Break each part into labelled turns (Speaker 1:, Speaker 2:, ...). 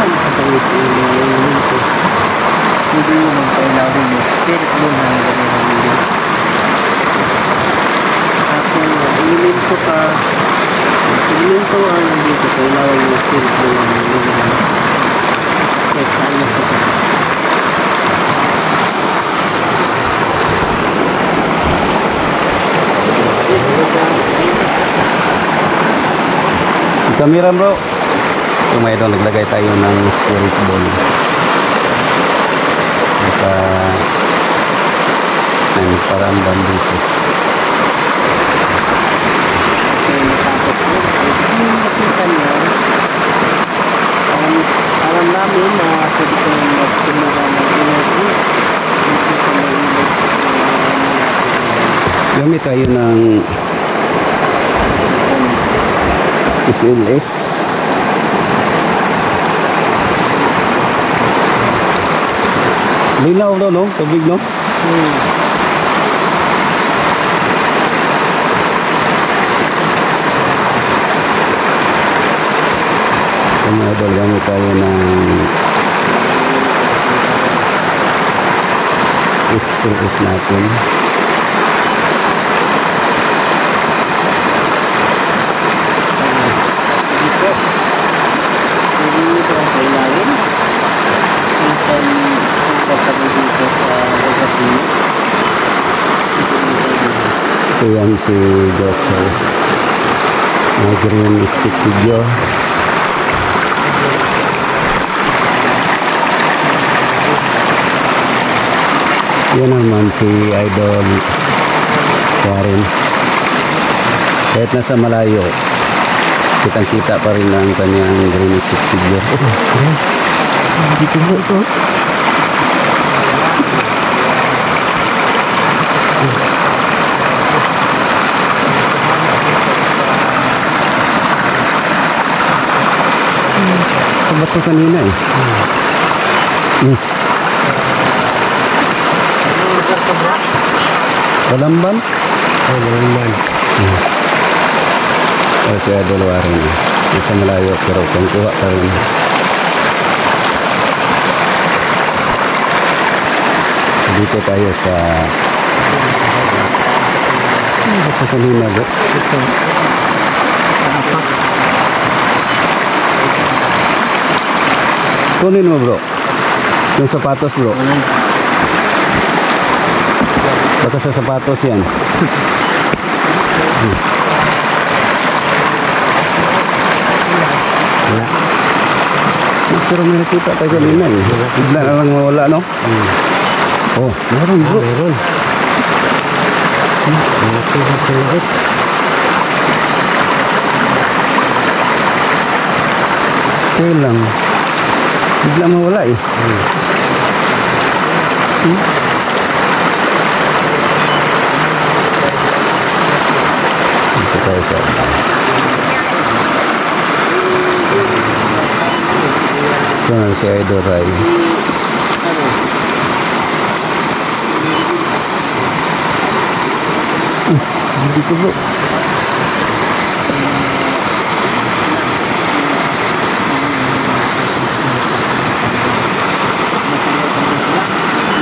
Speaker 1: Saan nakatawid ko yung mga ilin ko? Hindi mo magpailawin yung spirit mo na nagawin. Ako, ilin ko pa. Ilin ko ang dito, pailawin yung spirit mo na nagawin. Kahit saan mo siya.
Speaker 2: Kamera bro. Kung may idol, naglagay tayo ng spirit ball. Naka may paramdam dito.
Speaker 1: Kaya natakot ko. Kung nakita niyo, alam namin na pwede ko magtumuha ng energy. Dito sa may ilog.
Speaker 2: Gamit tayo ng SLS. Linaw no, no? Tubig no? Mga idol, gamit tayo ng SLS natin.
Speaker 1: Dito. Pwede nito ang kailangan. Minsan, kung dito sa lugar niyo.
Speaker 2: Ito yan si Joseph. Green stick video. Yan naman si Idol Karen. Kahit nasa malayo, kitang kita pa rin ang kanyang green stick video.
Speaker 3: Dito mo ito.
Speaker 2: Ano ba ito kanina eh? Walamban?
Speaker 3: Oh, naman.
Speaker 2: O si Idol Warren eh. Nasa malayo pero kung kuha pa rin. Dito tayo sa ano ba ito kanina bro?
Speaker 1: Ito. Apak.
Speaker 2: Kunin mo bro. Yung sapatos bro. Baka sa sapatos yan. Wala. Pero may nakita tayo kanina eh. Bigla na lang mawala no? Oh, meron bro.
Speaker 3: Meron.
Speaker 2: Okay lang. Bigla mawala eh. Dito tayo sa ito na si Idol Rai. Dito bro.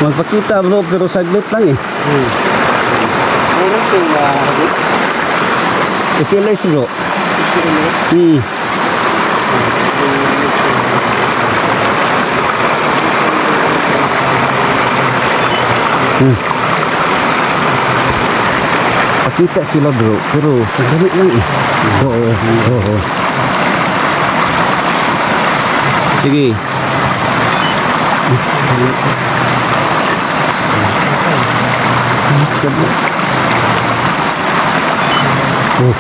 Speaker 2: Magpakita bro pero saglit lang eh.
Speaker 1: Meron itong hagit.
Speaker 2: SLS bro.
Speaker 1: PCLS.
Speaker 2: Pakita sila bro pero saglit lang eh. Oo. Sige. Sabi. Oh.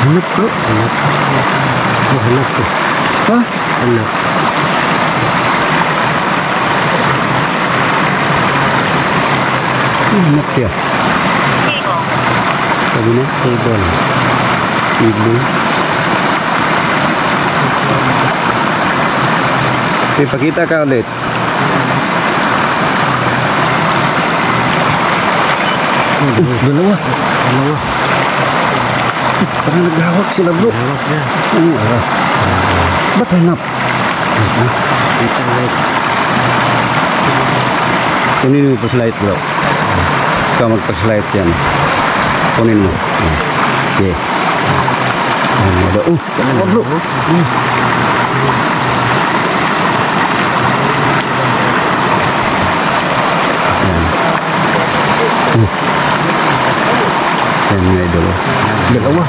Speaker 2: Hanap bro.
Speaker 3: Hanap. Oh, hanap ko.
Speaker 2: Ha?
Speaker 3: Hanap.
Speaker 2: Hanap siya. Sabi na?
Speaker 3: Table.
Speaker 2: Table. Okay, pakita ka ulit. Dalawa.
Speaker 3: Dalawa.
Speaker 2: Parang naghahawak sila bro.
Speaker 3: Hawak na.
Speaker 2: Ba't hanap?
Speaker 3: Kita light.
Speaker 2: Kunin mo pa-slide bro. Ikaw magpa-slide yan. Kunin mo. Okay. Dalawa bro. Yan mga idol. Dalawa.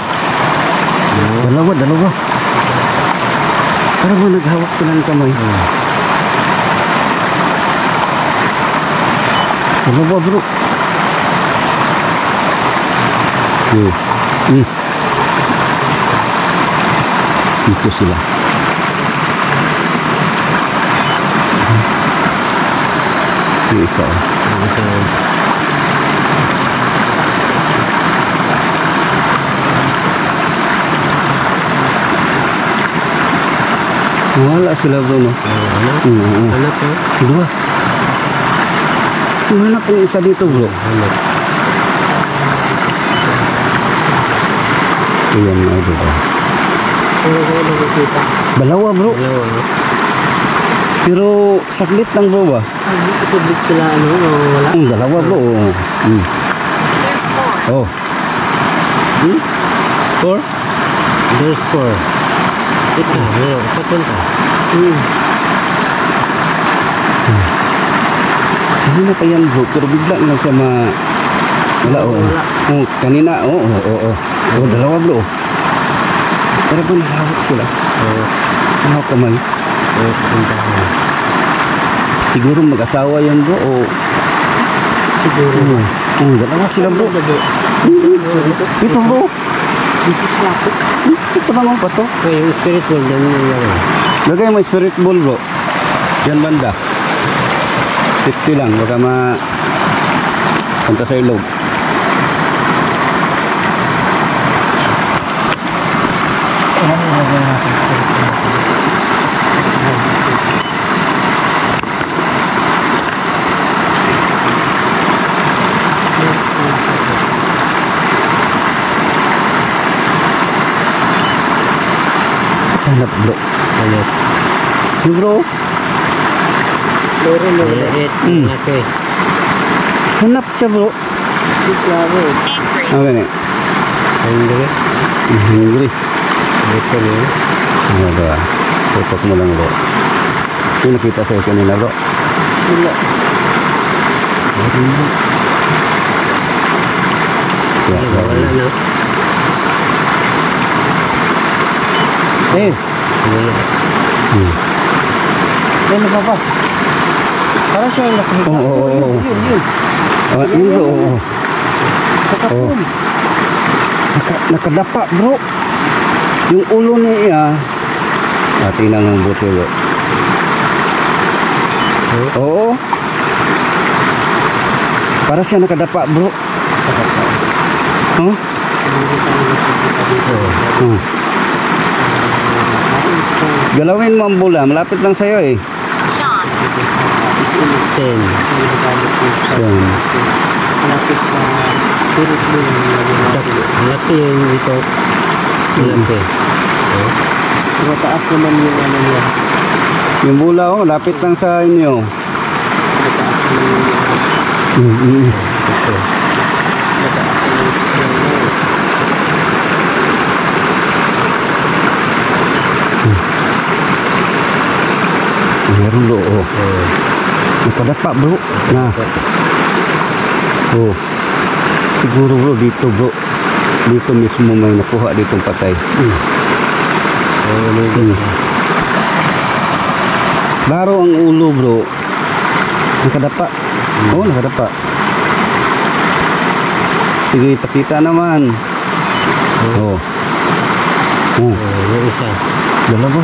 Speaker 2: Parang mo naghawak sila ng kamay. Dalawa bro. Dito sila. Yung isa. Wala sila bro no?
Speaker 3: Hanap po.
Speaker 2: Dua. Hanap yung isa dito bro.
Speaker 3: Hanap.
Speaker 2: Ayan mga idol.
Speaker 1: nakikita.
Speaker 2: Dalawa bro.
Speaker 3: Dalawa.
Speaker 2: Pero saglit lang bro ba?
Speaker 1: Dito subik sila wala.
Speaker 2: Dalawa bro.
Speaker 4: There's four.
Speaker 2: Oh. Four?
Speaker 3: There's four. Ito, papunta.
Speaker 2: Ano na pa yan bro? Pero bigla lang siya wala oh. Oh, kanina oh, dalawa bro. Pero ba nahawak sila? Ano kamay?
Speaker 3: Puntahan.
Speaker 2: Siguro mag-asawa yan bro o
Speaker 1: Siguro.
Speaker 2: Dalawa sila bro. Ito bro.
Speaker 1: Dito sila ako.
Speaker 2: Ito naman pa to.
Speaker 3: Yung spiritual, dan yung lang.
Speaker 2: Lagay mo spirit ball bro. Yan banda. Safety lang. Baka punta sa ilog. Hanap bro.
Speaker 3: Hanap.
Speaker 2: Yung bro.
Speaker 1: Meron na wala.
Speaker 3: Okay.
Speaker 2: Hanap siya bro.
Speaker 1: Dito ako eh.
Speaker 4: Angry.
Speaker 2: Okay na.
Speaker 3: Ayun dali.
Speaker 2: Hungry.
Speaker 3: Ito na yun.
Speaker 2: Ano ba? Tutok mo lang bro. Yung nakita sa'yo kanina bro.
Speaker 1: Wala.
Speaker 3: Wala na. Wala.
Speaker 1: Yan nababas. Para siya yung nakikita.
Speaker 2: Oo.
Speaker 1: Yun.
Speaker 2: Yun bro. Oo.
Speaker 1: Kakapon.
Speaker 2: Nakadapa bro. Yung ulo niya. Tingnan ng buti bro. Oo. Para siya nakadapa bro. Huh? Galawin mo ang bula. Malapit lang sa'yo eh.
Speaker 4: Sean.
Speaker 3: Sten.
Speaker 2: Yan.
Speaker 1: Malapit sa spirit moon.
Speaker 3: Malaki yung dito. Malaki.
Speaker 1: Mataas naman yung ano niya.
Speaker 2: Yung bula oh. Lapit lang sa inyo.
Speaker 1: Mataas naman yung
Speaker 3: Ito.
Speaker 2: Meron bro. Oh. Nakadapa bro. Na. Oh. Siguro bro dito bro. Dito mismo may nakuha ditong patay. Baro ang ulo bro. Nakadapa. Oh, nakadapa. Sige, pakita naman. Oh.
Speaker 3: Yung isa.
Speaker 2: Dalawa.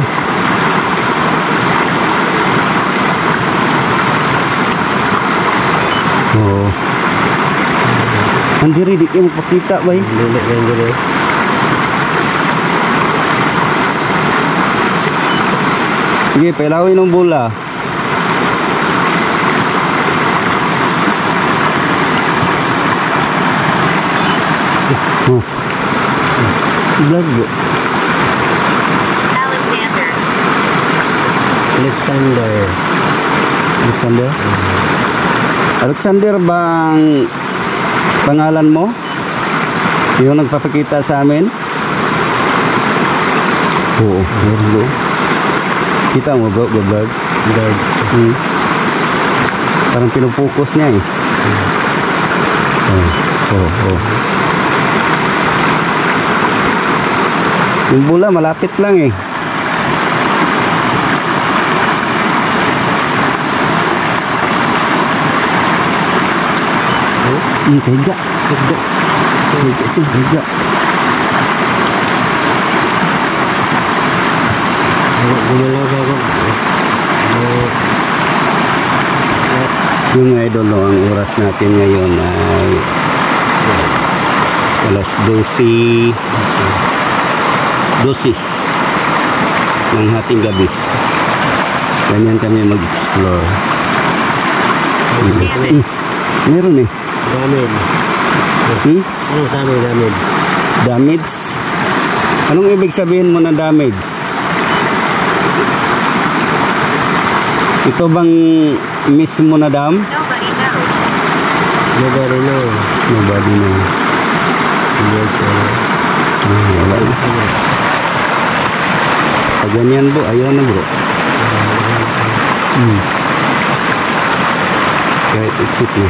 Speaker 2: Oh. Andiri di kayo magpakita ba eh?
Speaker 3: Lilit yan dito.
Speaker 2: Sige, pailawin ng bola. Vlog bro.
Speaker 4: Alexander.
Speaker 3: Alexander.
Speaker 2: Alexander? Alexander bang pangalan mo? Yung nagpapakita sa amin? Oo, meron bro. Kita mo bro, vlog?
Speaker 3: Vlog.
Speaker 2: Parang pinupokus niya eh. Oh. Yung bola malapit lang eh. Higa. Higa sih, higa.
Speaker 3: Gumalaw ako.
Speaker 2: Yung idol, no, ang oras natin ngayon ay alas 12 ng hating gabi. Ganyan kami mag-explore. Meron eh.
Speaker 3: Damage. Ano sabi damage?
Speaker 2: Damage? Anong ibig sabihin mo na damage? Ito bang mismo na dam?
Speaker 4: Nobody knows.
Speaker 3: Nobody know.
Speaker 2: Nobody knows.
Speaker 3: Yes,
Speaker 2: Wala na. Pag ganyan bro, ayaw na bro. Kahit exit na.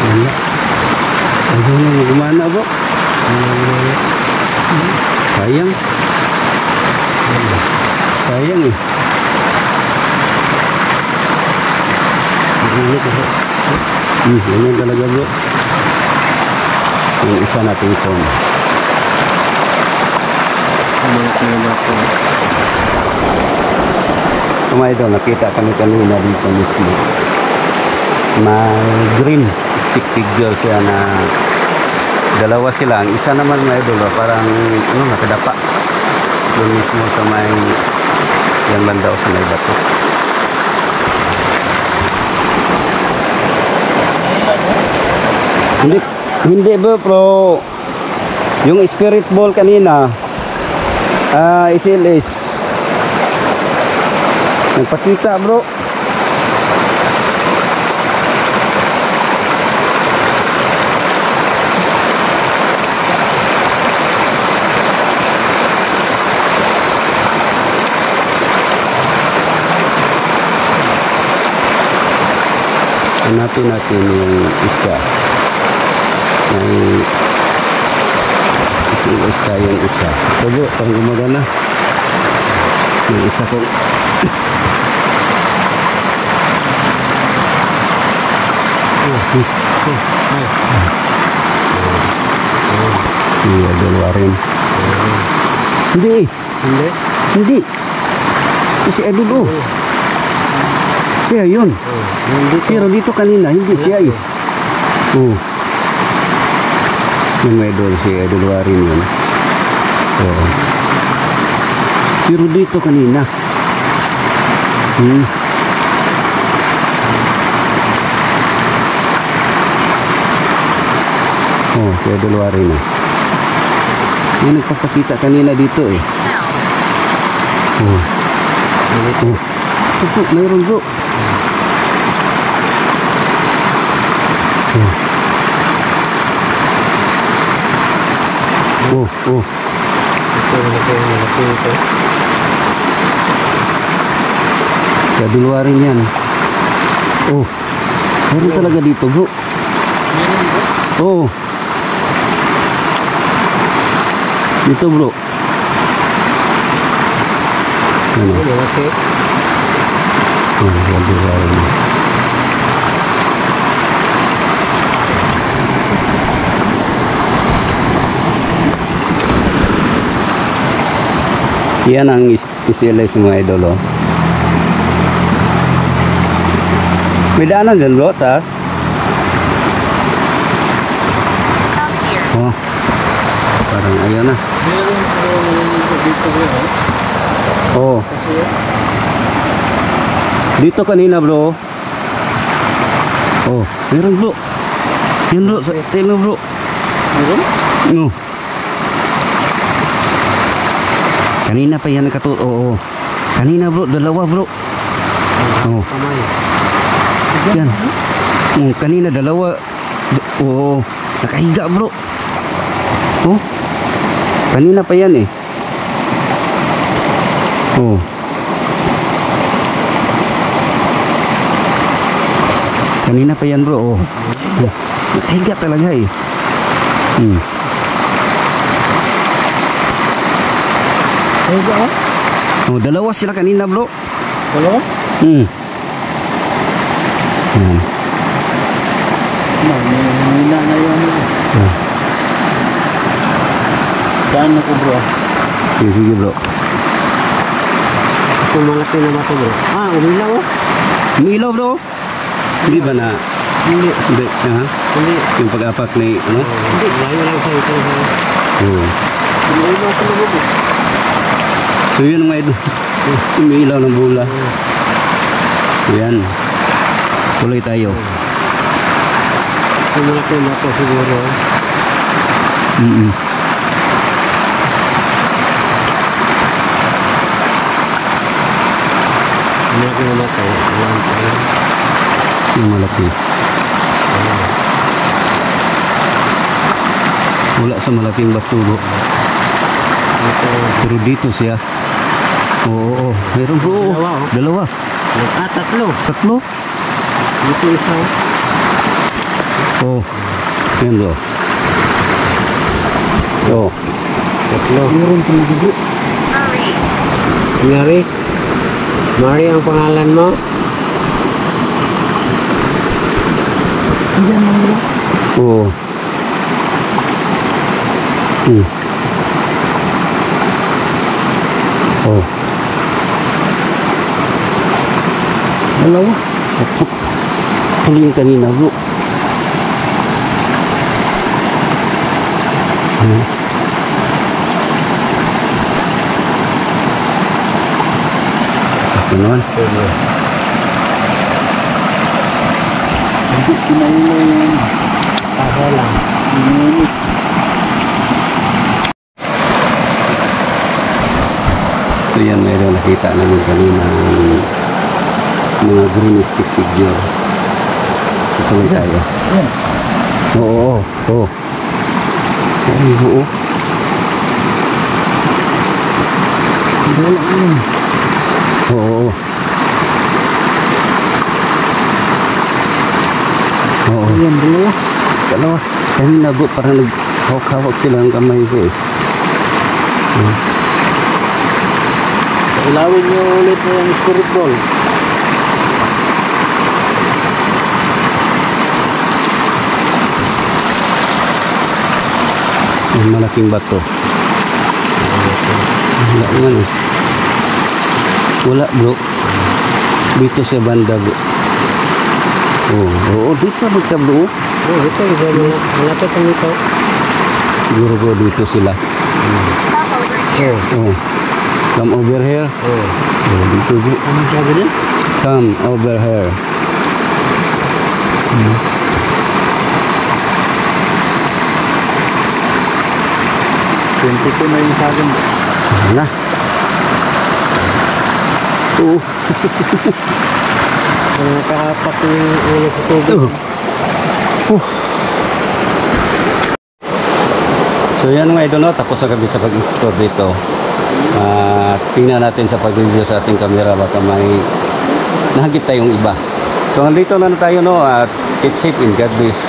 Speaker 2: Wala. Ayaw na gumana bro. Sayang. Sayang eh. Ganyan talaga bro. Yung isa nating phone. Mga idol, nakita kami kanina dito mismo. May green stick figure siya na dalawa sila. Ang isa naman mga idol, parang ano, nakadapa. Doon mismo sa may yan bandaw sa may bato. Hindi bro, yung spirit ball kanina SLS nagpakita bro. Hanapin natin yung isa. May SLS tayong isa. So bro, parang gumagana. Yung isa ko. Si Idol Warren. Hindi. Si Idol oh. Siya yun. Pero dito kanina, hindi siya eh. Oh. Yung idol, si Idol Warren yun. Oh. Pero dito kanina. Oh, si Idol Warren eh. Yung nagpapakita kanina dito eh.
Speaker 4: Smells.
Speaker 2: Oh. Ito, mayroon bro. Oh. Idol Warren yan. Oh. Meron talaga dito bro. Oh. Dito bro. Ano? Oh, Idol Warren. Yan ang SLS mga idol oh. May daanan dyan bro, tas Oh. Parang ayan na.
Speaker 1: Meron po dito bro.
Speaker 2: Oh.
Speaker 1: Kasi
Speaker 2: Dito kanina bro. Oh, meron bro. Yan bro, sa telo bro.
Speaker 1: meron?
Speaker 2: No. Kanina pa yan Oo. Kanina bro, dalawa bro. Oh,
Speaker 3: Kamay.
Speaker 2: yan. Kanina dalawa. Oo. Nakahiga bro. Oh. Kanina pa yan eh. Oh. Kanina pa yan bro. Oh. Nakahiga talaga eh.
Speaker 1: Ay ba?
Speaker 2: Oh, dalawa sila kanina bro.
Speaker 1: Dalawa?
Speaker 2: Yan.
Speaker 1: Mahina na yun.
Speaker 2: Ah.
Speaker 1: Daan ako bro.
Speaker 2: Sige, sige bro.
Speaker 3: Ito malaki na ba ito bro? Ah, umilaw oh.
Speaker 2: Umilaw bro. Hindi ba na?
Speaker 3: Hindi.
Speaker 2: Hindi. Ha?
Speaker 3: Hindi.
Speaker 2: Yung pag-apak ni ano?
Speaker 3: Hindi. Layo lang sa ito.
Speaker 2: Oo.
Speaker 1: Umilaw ko na bro.
Speaker 2: So yun mga idol. Umilaw ng bula. Yan. Tuloy tayo.
Speaker 3: Ito malaki na ito siguro. Malaki na ito. Alam ko.
Speaker 2: Yung malaki. Wala sa malaking bato bro.
Speaker 3: Ito.
Speaker 2: Pero dito siya. Oo. Meron bro.
Speaker 3: Dalawa, oh.
Speaker 2: Dalawa.
Speaker 3: Ah, tatlo.
Speaker 2: Tatlo.
Speaker 3: Dito isa oh.
Speaker 2: Oh. Yan bro. Oh.
Speaker 3: Tatlo.
Speaker 2: Meron pa na bro.
Speaker 4: Hurry.
Speaker 3: Mary. Mary ang pangalan mo?
Speaker 2: Oo. Oh. Dalawa. Huli yung kanina bro. Ako naman.
Speaker 1: Hindi kinaulo yung
Speaker 3: Ako lang.
Speaker 1: inunit.
Speaker 2: So yan, mayroon nakita namin kanina mga green stick figure. Tuloy tayo.
Speaker 1: Yan.
Speaker 2: Oo, oo. Ay, oo.
Speaker 1: Wala yun.
Speaker 2: Oo. Oo.
Speaker 1: Yan, dalawa.
Speaker 2: Dalawa. Kanina bro, parang naghawak-hawak sila ng kamay ko eh.
Speaker 1: Ilawin niyo ulit yung spirit ball.
Speaker 2: Yung malaking bato. Wala naman eh. Wala bro. Dito sa banda bro. Oo, dito ba siya bro?
Speaker 3: Oh, ito. Iba malapit ang ito.
Speaker 2: Siguro bro dito sila.
Speaker 4: Stop over here.
Speaker 3: Oh.
Speaker 2: Oh. Come over here.
Speaker 3: Oh.
Speaker 2: Oh, dito bro.
Speaker 1: Ano sabi din?
Speaker 2: Come over here.
Speaker 1: Ko na yung sa akin.
Speaker 2: Wala. Oo.
Speaker 3: Nakakapak yung ulo sa tubig.
Speaker 2: So yan mga idol, no? Tapos na kami sa pag-explore dito. Tingnan natin sa pag-review sa ating camera baka may nahagip tayong iba. So nandito na tayo no, at keep safe in God bless.